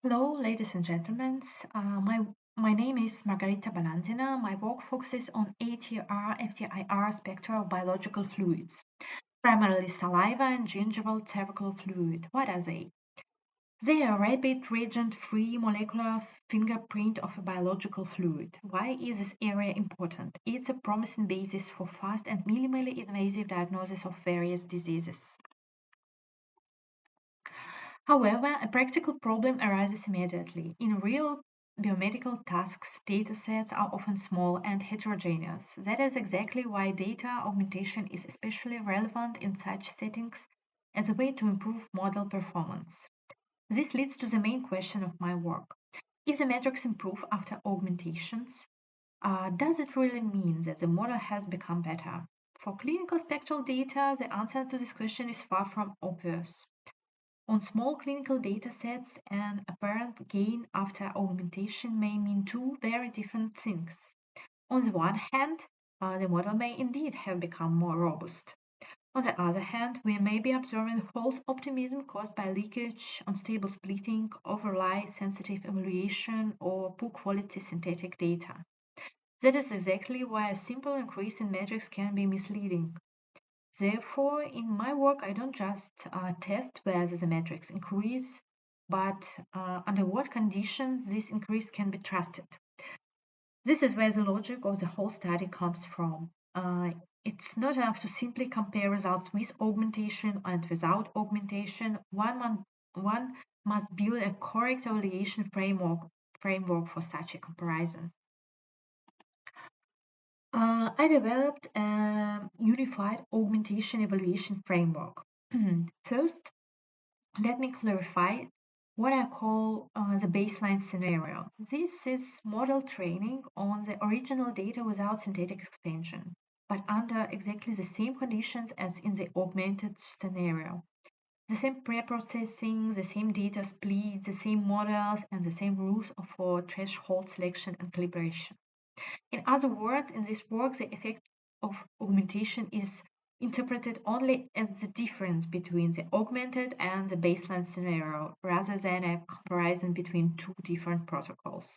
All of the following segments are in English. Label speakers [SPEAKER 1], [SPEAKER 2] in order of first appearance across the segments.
[SPEAKER 1] Hello, ladies and gentlemen. My name is Margarita Balandina. My work focuses on ATR-FTIR Spectra of biological fluids, primarily saliva and gingival cervical fluid. What are they? They are a rapid reagent-free molecular fingerprint of a biological fluid. Why is this area important? It's a promising basis for fast and minimally invasive diagnosis of various diseases. However, a practical problem arises immediately. In real biomedical tasks, datasets are often small and heterogeneous. That is exactly why data augmentation is especially relevant in such settings as a way to improve model performance. This leads to the main question of my work. If the metrics improve after augmentations, does it really mean that the model has become better? For clinical spectral data, the answer to this question is far from obvious. On small clinical datasets, an apparent gain after augmentation may mean two very different things. On the one hand, the model may indeed have become more robust. On the other hand, we may be observing false optimism caused by leakage, unstable splitting, overlay sensitive evaluation, or poor quality synthetic data. That is exactly why a simple increase in metrics can be misleading. Therefore, in my work, I don't just test whether the metrics increase, but under what conditions this increase can be trusted. This is where the logic of the whole study comes from. It's not enough to simply compare results with augmentation and without augmentation. One must build a correct evaluation framework for such a comparison. I developed a unified augmentation evaluation framework. First, let me clarify what I call the baseline scenario. This is model training on the original data without synthetic expansion, but under exactly the same conditions as in the augmented scenario. The same pre-processing, the same data split, the same models, and the same rules for threshold selection and calibration. In other words, in this work, the effect of augmentation is interpreted only as the difference between the augmented and the baseline scenario, rather than a comparison between two different protocols.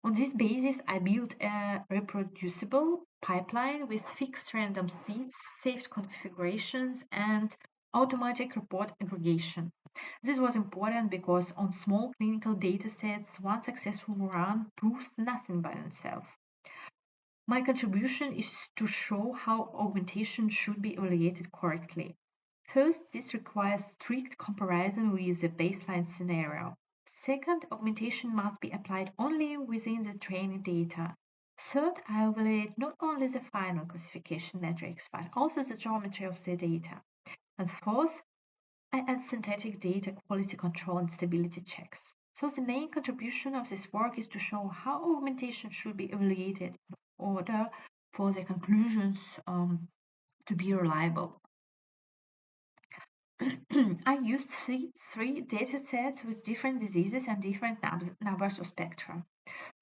[SPEAKER 1] On this basis, I built a reproducible pipeline with fixed random seeds, saved configurations, and automatic report aggregation. This was important because on small clinical datasets, one successful run proves nothing by itself. My contribution is to show how augmentation should be evaluated correctly. First, this requires strict comparison with the baseline scenario. Second, augmentation must be applied only within the training data. Third, I evaluate not only the final classification metrics, but also the geometry of the data. And fourth, I add synthetic data quality control and stability checks. So the main contribution of this work is to show how augmentation should be evaluated in order for the conclusions to be reliable. I used three data sets with different diseases and different numbers of spectra.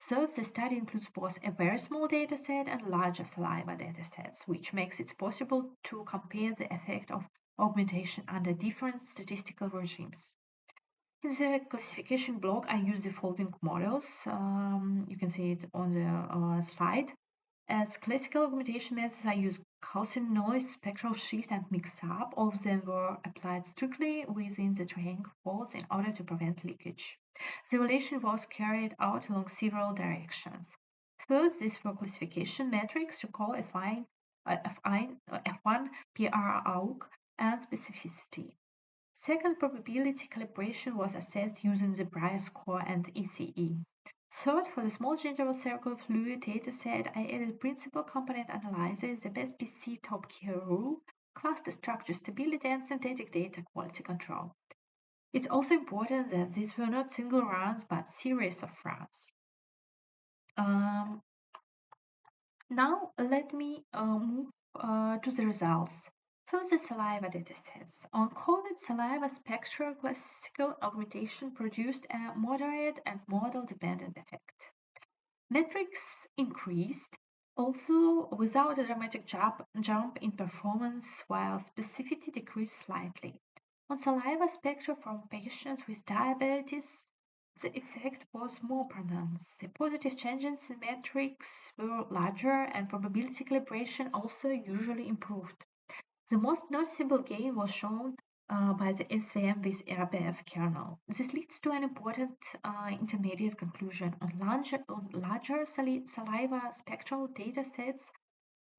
[SPEAKER 1] Thus, the study includes both a very small data set and larger saliva data sets, which makes it possible to compare the effect of augmentation under different statistical regimes. In the classification block, I use the following models. You can see it on the slide. As classical augmentation methods, I use Gaussian noise, spectral shift, and mix-up. All of them were applied strictly within the training walls in order to prevent leakage. The evaluation was carried out along several directions. First, these were classification metrics, recall F1, PR-AUG, and specificity. Second, probability calibration was assessed using the Brier score and ECE. Third, for the small gingival cervical fluid dataset, I added principal component analysis, the best BC top care rule, cluster structure stability, and synthetic data quality control. It's also important that these were not single runs, but series of runs. Now let me move to the results. First, the saliva datasets. On collared saliva spectral classical augmentation produced a moderate and model-dependent effect. Metrics increased, also without a dramatic jump in performance, while specificity decreased slightly. On saliva spectra from patients with diabetes, the effect was more pronounced. The positive changes in metrics were larger and probability calibration also usually improved. The most noticeable gain was shown by the SVM with RBF kernel. This leads to an important intermediate conclusion. On larger saliva spectral data sets,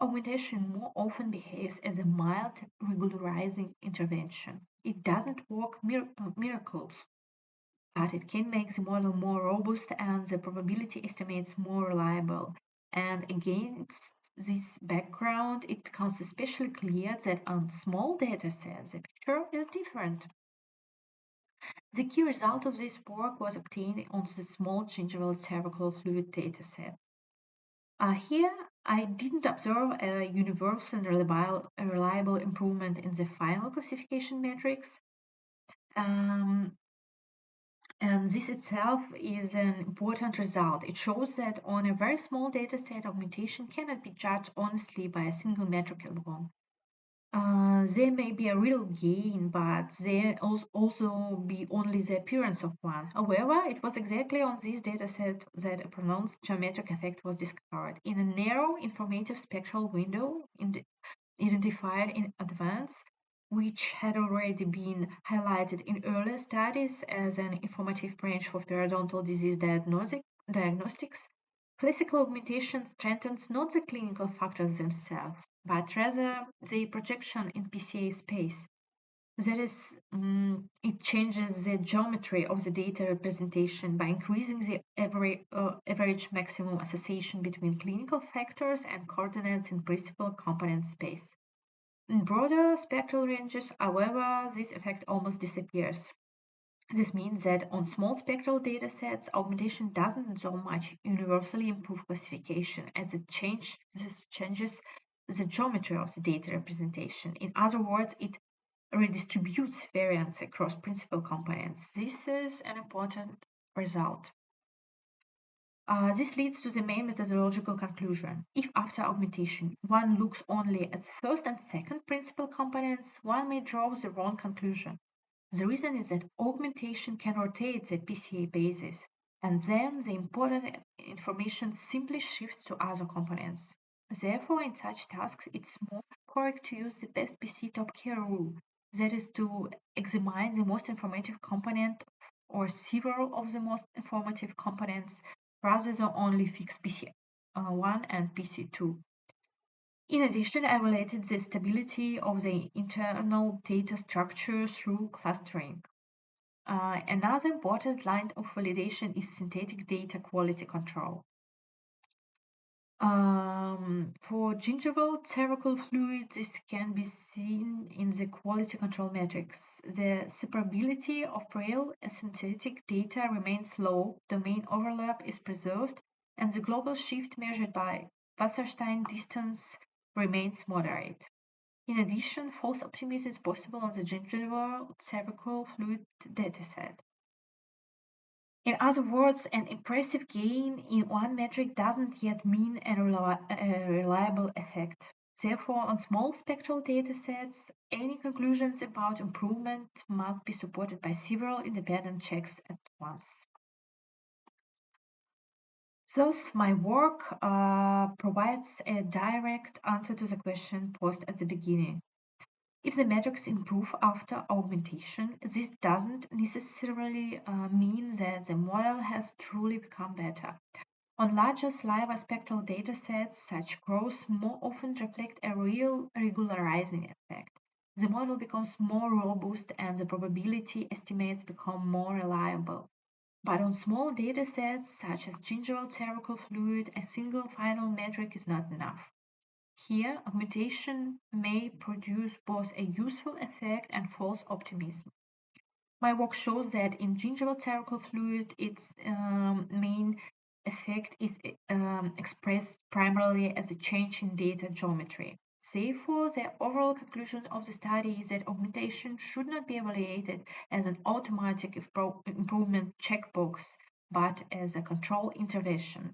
[SPEAKER 1] augmentation more often behaves as a mild regularizing intervention. It doesn't work miracles, but it can make the model more robust and the probability estimates more reliable. And against this background, it becomes especially clear that on small datasets, the picture is different. The key result of this work was obtained on the small gingival cervical fluid dataset. Here, I didn't observe a universal and reliable improvement in the final classification metrics. And this itself is an important result. It shows that on a very small dataset, augmentation cannot be judged honestly by a single metric alone. There may be a real gain, but there also be only the appearance of one. However, it was exactly on this dataset that a pronounced geometric effect was discovered. In a narrow informative spectral window identified in advance, which had already been highlighted in earlier studies as an informative range for periodontal disease diagnostics, classical augmentation strengthens not the clinical factors themselves, but rather the projection in PCA space. That is, it changes the geometry of the data representation by increasing the average maximum association between clinical factors and coordinates in principal component space. In broader spectral ranges, however, this effect almost disappears. This means that on small spectral datasets, augmentation doesn't so much universally improve classification as this changes the geometry of the data representation. In other words, it redistributes variance across principal components. This is an important result. This leads to the main methodological conclusion. If after augmentation one looks only at the first and second principal components, one may draw the wrong conclusion. The reason is that augmentation can rotate the PCA basis, and then the important information simply shifts to other components. Therefore, in such tasks, it's more correct to use the best PC top care rule, that is to examine the most informative component or several of the most informative components rather than only fix PC1 and PC2. In addition, I evaluated the stability of the internal data structure through clustering. Another important line of validation is synthetic data quality control. For gingival cervical fluid, this can be seen in the quality control metrics. The separability of real and synthetic data remains low, domain overlap is preserved, and the global shift measured by Wasserstein distance remains moderate. In addition, false optimism is possible on the gingival cervical fluid dataset. In other words, an impressive gain in one metric doesn't yet mean a reliable effect. Therefore, on small spectral datasets, any conclusions about improvement must be supported by several independent checks at once. Thus, my work provides a direct answer to the question posed at the beginning. If the metrics improve after augmentation, this doesn't necessarily mean that the model has truly become better. On larger saliva spectral datasets, such growth more often reflect a real regularizing effect. The model becomes more robust and the probability estimates become more reliable. But on small datasets, such as gingival cervical fluid, a single final metric is not enough. Here, augmentation may produce both a useful effect and false optimism. My work shows that in gingival cervical fluid, its main effect is expressed primarily as a change in data geometry. Therefore, the overall conclusion of the study is that augmentation should not be evaluated as an automatic improvement checkbox, but as a control intervention.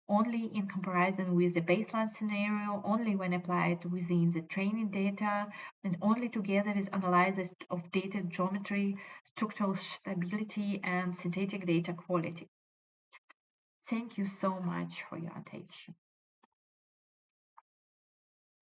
[SPEAKER 1] only in comparison with the baseline scenario, only when applied within the training data, and only together with analysis of data geometry, structural stability, and synthetic data quality. Thank you so much for your attention.